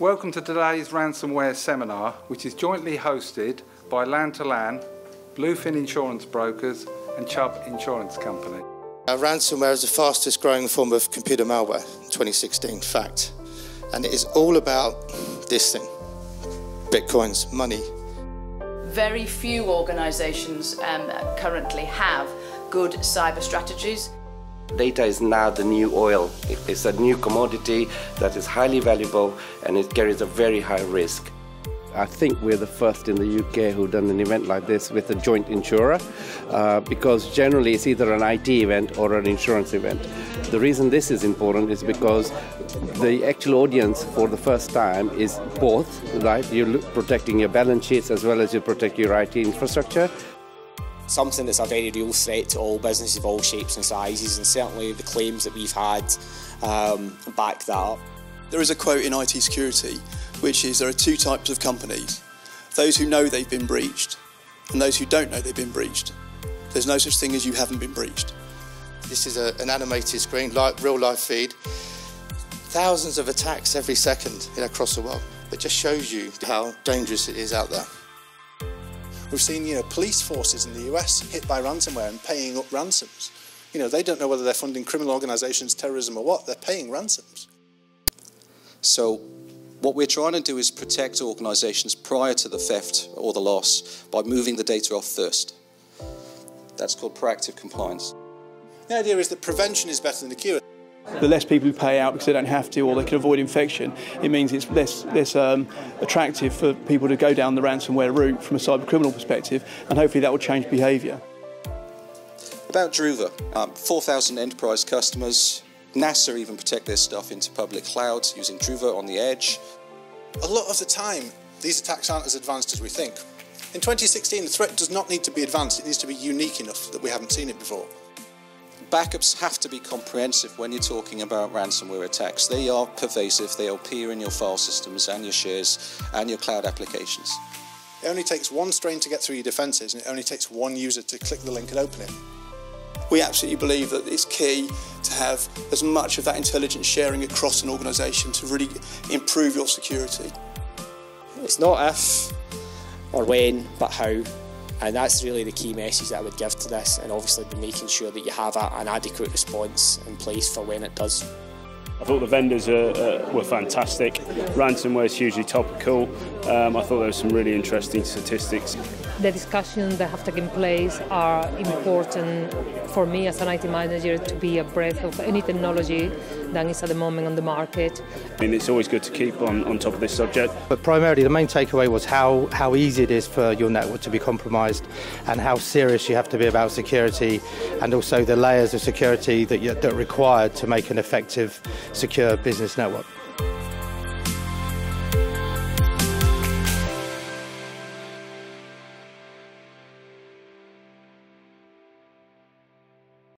Welcome to today's ransomware seminar, which is jointly hosted by LAN2LAN, Bluefin Insurance Brokers and Chubb Insurance Company. Ransomware is the fastest growing form of computer malware in 2016, fact. And it is all about this thing, Bitcoins, money. Very few organisations currently have good cyber strategies. Data is now the new oil. It's a new commodity that is highly valuable and it carries a very high risk. I think we're the first in the UK who've done an event like this with a joint insurer because generally it's either an IT event or an insurance event. The reason this is important is because the actual audience for the first time is both, right? You're protecting your balance sheets as well as you protect your IT infrastructure. Something that's a very real threat to all businesses of all shapes and sizes, and certainly the claims that we've had back that up. There is a quote in IT security which is there are two types of companies: those who know they've been breached and those who don't know they've been breached. There's no such thing as you haven't been breached. This is an animated screen, real live feed. Thousands of attacks every second across the world. It just shows you how dangerous it is out there. We've seen, police forces in the US hit by ransomware and paying up ransoms. They don't know whether they're funding criminal organisations, terrorism or what. They're paying ransoms. So what we're trying to do is protect organisations prior to the theft or the loss by moving the data off first. That's called proactive compliance. The idea is that prevention is better than the cure. The less people who pay out because they don't have to or they can avoid infection, it means it's less attractive for people to go down the ransomware route from a cyber criminal perspective, and hopefully that will change behaviour. About Druva, 4,000 enterprise customers. NASA even protect their stuff into public clouds using Druva on the edge. A lot of the time, these attacks aren't as advanced as we think. In 2016, the threat does not need to be advanced, it needs to be unique enough that we haven't seen it before. Backups have to be comprehensive when you're talking about ransomware attacks. They are pervasive, they appear in your file systems and your shares and your cloud applications. It only takes one strain to get through your defences, and it only takes one user to click the link and open it. We absolutely believe that it's key to have as much of that intelligence sharing across an organisation to really improve your security. It's not if or when, but how. And that's really the key message that I would give to this, and obviously be making sure that you have an adequate response in place for when it does. I thought the vendors were fantastic. Ransomware is hugely topical. I thought there were some really interesting statistics. The discussions that have taken place are important for me as an IT manager to be abreast of any technology that is at the moment on the market. It's always good to keep on top of this subject. But primarily the main takeaway was how easy it is for your network to be compromised and how serious you have to be about security, and also the layers of security that are required to make an effective, secure business network.